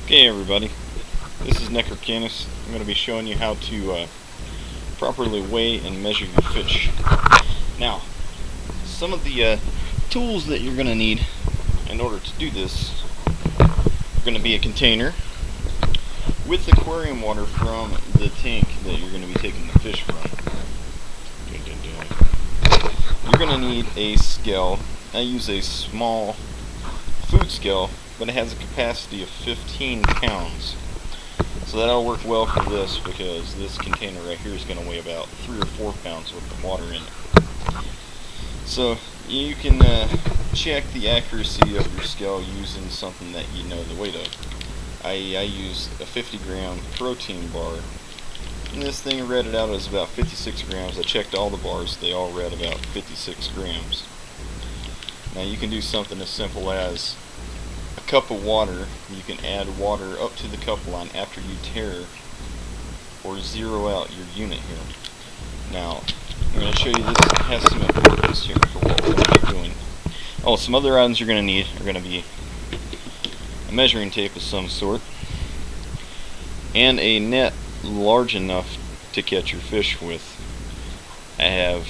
Okay everybody, this is Necrocanus. I'm going to be showing you how to properly weigh and measure your fish. Now, some of the tools that you're going to need in order to do this are going to be a container with aquarium water from the tank that you're going to be taking the fish from. You're going to need a scale. I use a small food scale, but it has a capacity of 15 pounds. So that'll work well for this because this container right here is going to weigh about 3 or 4 pounds with the water in it. So you can check the accuracy of your scale using something that you know the weight of. I use a 50-gram protein bar, and this thing read it out as about 56 grams. I checked all the bars, they all read about 56 grams. Now you can do something as simple as a cup of water. You can add water up to the cup line after you tare or zero out your unit here. Now I'm going to show you this has some importance here for what we're going to be doing. Oh, some other items you're going to need are going to be a measuring tape of some sort and a net large enough to catch your fish with. I have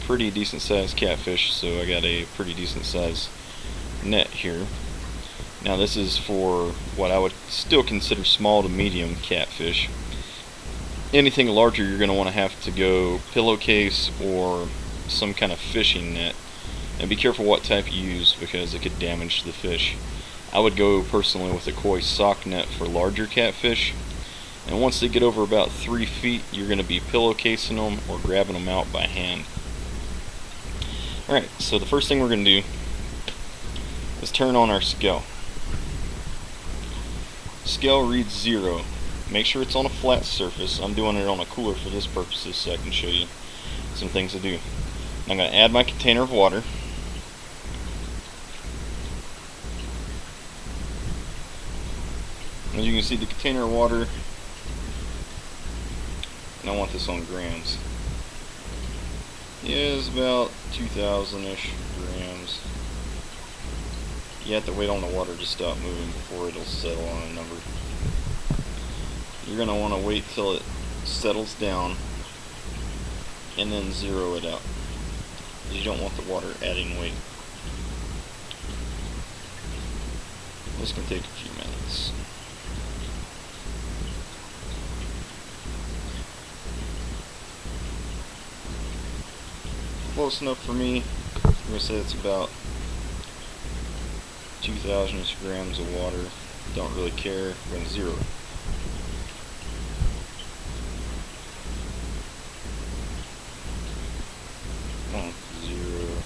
pretty decent sized catfish, so I got a pretty decent sized net here. Now this is for what I would still consider small to medium catfish. Anything larger you're going to want to have to go pillowcase or some kind of fishing net, and be careful what type you use because it could damage the fish. I would go personally with a koi sock net for larger catfish, and once they get over about 3 feet you're going to be pillowcasing them or grabbing them out by hand. Alright, so the first thing we're going to do is turn on our scale. Scale reads 0. Make sure it's on a flat surface. I'm doing it on a cooler for this purposes so I can show you some things to do. I'm going to add my container of water. As you can see, the container of water, and I want this on grams, is about 2,000-ish grams. You have to wait on the water to stop moving before it'll settle on a number. You're going to want to wait till it settles down and then zero it out. You don't want the water adding weight. This can take a few minutes. Close enough for me. I'm going to say it's about 2,000 grams of water. Don't really care. I'm going to zero it. Zero.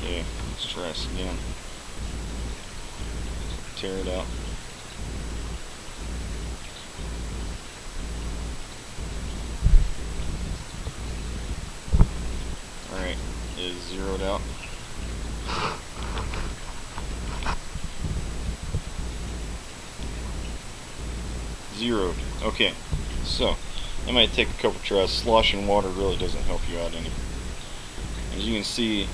Yeah, let's try this again. Tear it out. Alright, it is zeroed out. Zeroed. Okay, so I might take a couple tries. Sloshing water really doesn't help you out any. As you can see,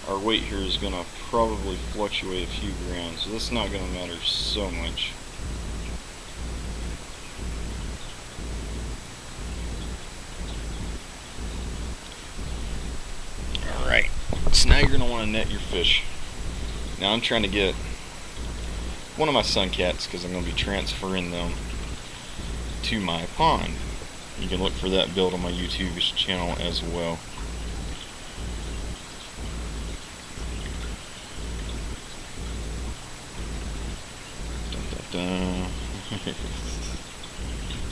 our weight here is going to probably fluctuate a few grams, so that's not going to matter so much. Alright, so now you're going to want to net your fish. Now I'm trying to get one of my sun cats because I'm going to be transferring them to my pond. You can look for that build on my YouTube channel as well.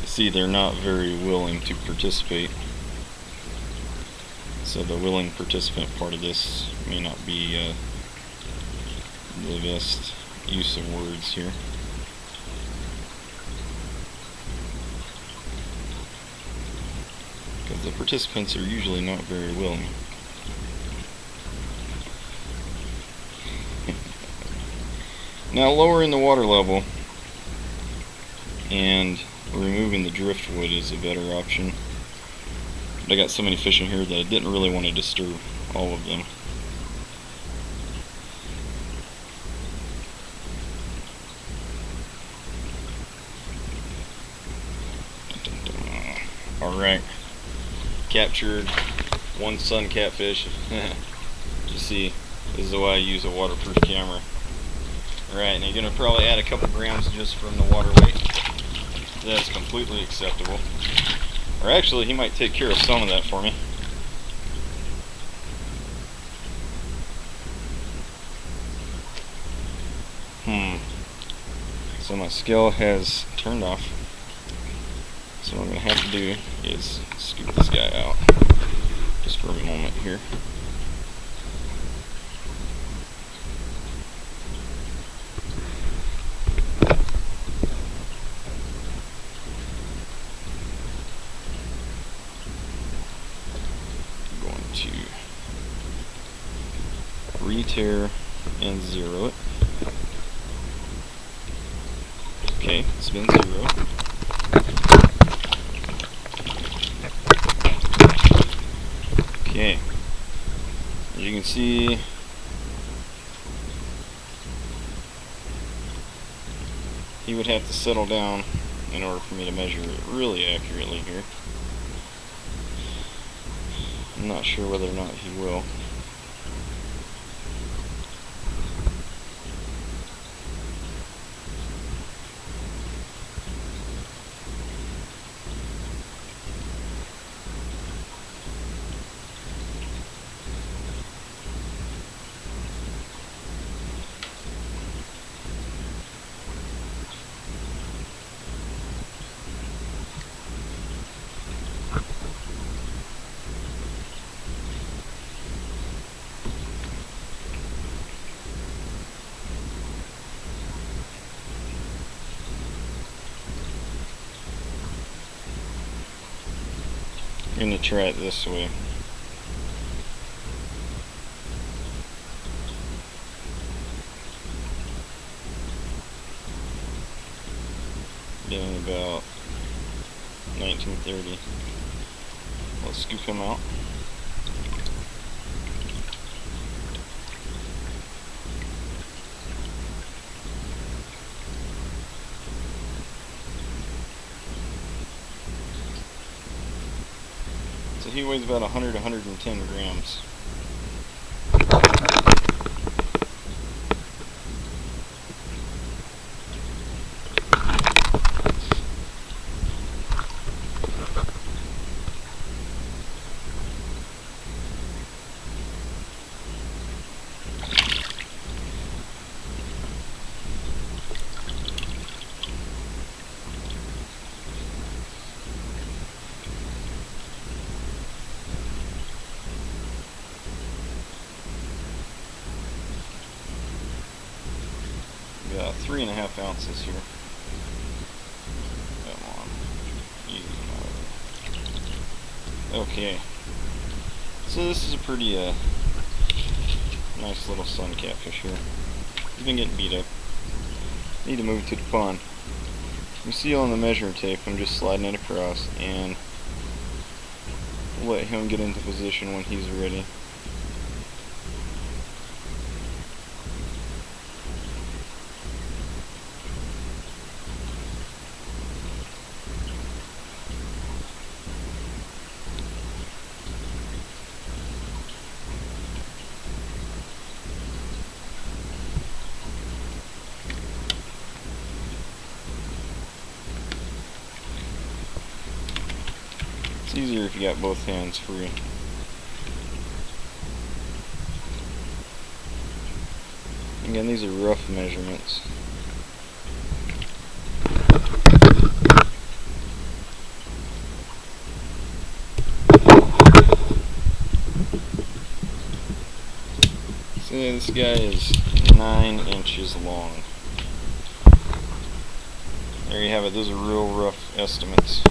See, they're not very willing to participate, so the willing participant part of this may not be the best use of words here. Because the participants are usually not very willing. Now lowering the water level and removing the driftwood is a better option. But I got so many fish in here that I didn't really want to disturb all of them. Alright, captured one sun catfish. You see, this is why I use a waterproof camera. Alright, now you're going to probably add a couple grams just from the water weight. That's completely acceptable. Or actually, he might take care of some of that for me. So my scale has turned off. So what I'm going to have to do is scoop this guy out just for a moment here. I'm going to re-tear and zero it. Okay, it's been zero. Okay, as you can see, he would have to settle down in order for me to measure it really accurately here. I'm not sure whether or not he will. I'm going to try it this way. Getting about 1930. Let's scoop him out. So he weighs about 100-110 grams. Got 3.5 ounces here. Come on. Easy mode. Okay. So this is a pretty nice little sun catfish here. He's been getting beat up. Need to move to the pond. You see on the measuring tape, I'm just sliding it across and let him get into position when he's ready. It's easier if you got both hands free. Again, these are rough measurements. See, this guy is 9 inches long. There you have it. Those are real rough estimates.